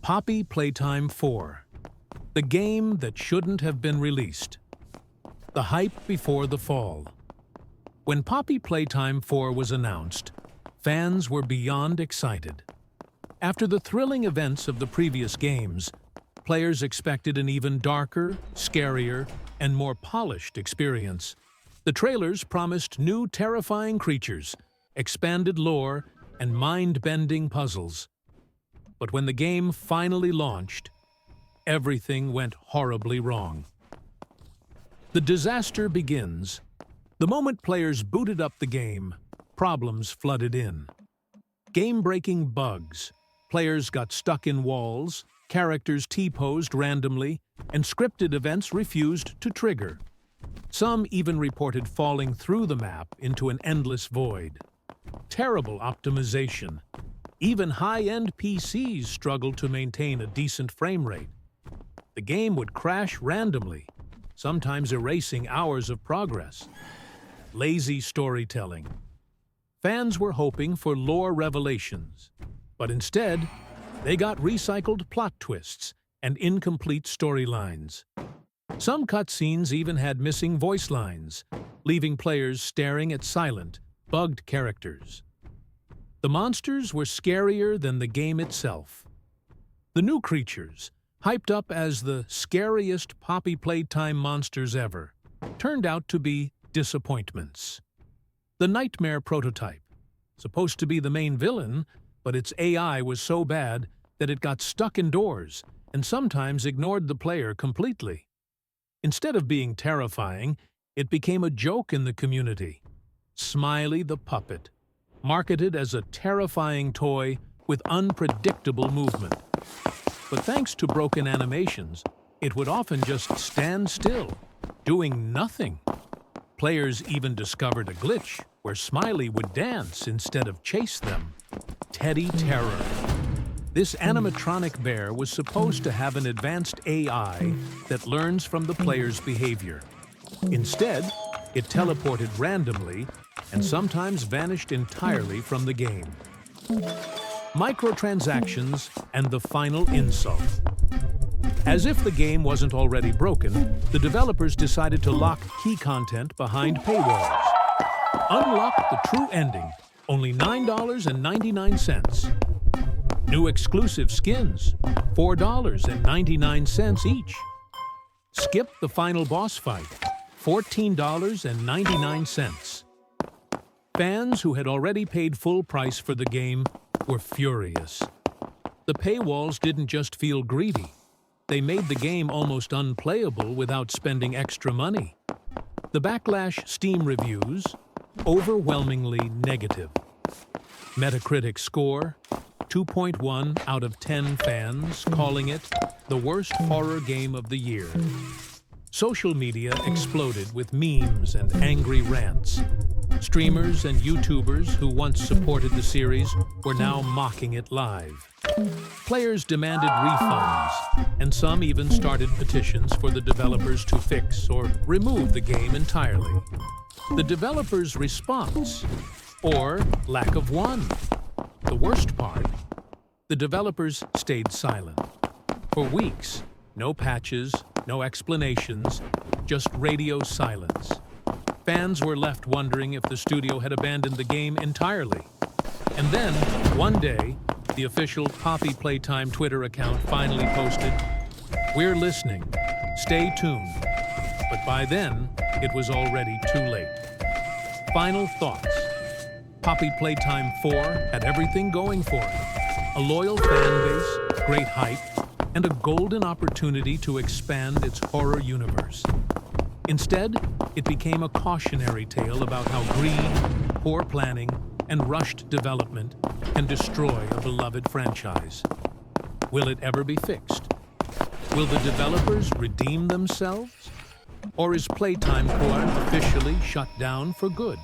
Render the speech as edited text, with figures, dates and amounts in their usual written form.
Poppy Playtime 4, the game that shouldn't have been released. The hype before the fall. When Poppy Playtime 4 was announced, fans were beyond excited. After the thrilling events of the previous games, players expected an even darker, scarier, and more polished experience. The trailers promised new terrifying creatures, expanded lore, and mind-bending puzzles. But when the game finally launched, everything went horribly wrong. The disaster begins. The moment players booted up the game, problems flooded in. Game-breaking bugs. Players got stuck in walls, characters T-posed randomly, and scripted events refused to trigger. Some even reported falling through the map into an endless void. Terrible optimization. Even high-end PCs struggled to maintain a decent frame rate. The game would crash randomly, sometimes erasing hours of progress. Lazy storytelling. Fans were hoping for lore revelations, but instead, they got recycled plot twists and incomplete storylines. Some cutscenes even had missing voice lines, leaving players staring at silent, bugged characters. The monsters were scarier than the game itself. The new creatures, hyped up as the scariest Poppy Playtime monsters ever, turned out to be disappointments. The Nightmare prototype, supposed to be the main villain, but its AI was so bad that it got stuck indoors and sometimes ignored the player completely. Instead of being terrifying, it became a joke in the community. Smiley the puppet, marketed as a terrifying toy with unpredictable movement. But thanks to broken animations, it would often just stand still, doing nothing. Players even discovered a glitch where Smiley would dance instead of chase them. Teddy Terror. This animatronic bear was supposed to have an advanced AI that learns from the player's behavior. Instead, it teleported randomly and sometimes vanished entirely from the game. Microtransactions and the final insult. As if the game wasn't already broken, the developers decided to lock key content behind paywalls. Unlock the true ending, only $9.99. New exclusive skins, $4.99 each. Skip the final boss fight, $14.99. Fans who had already paid full price for the game were furious. The paywalls didn't just feel greedy. They made the game almost unplayable without spending extra money. The backlash Steam reviews, overwhelmingly negative. Metacritic score, 2.1 out of 10 fans calling it the worst horror game of the year. Social media exploded with memes and angry rants. Streamers and YouTubers who once supported the series were now mocking it live. Players demanded refunds, and some even started petitions for the developers to fix or remove the game entirely. The developers' response, or lack of one. The worst part, the developers stayed silent. For weeks, no patches, no explanations, just radio silence. Fans were left wondering if the studio had abandoned the game entirely. And then, one day, the official Poppy Playtime Twitter account finally posted, "We're listening. Stay tuned." But by then, it was already too late. Final thoughts. Poppy Playtime 4 had everything going for it. A loyal fan base, great hype, and a golden opportunity to expand its horror universe. Instead, it became a cautionary tale about how greed, poor planning, and rushed development can destroy a beloved franchise. Will it ever be fixed? Will the developers redeem themselves? Or is Playtime Core officially shut down for good?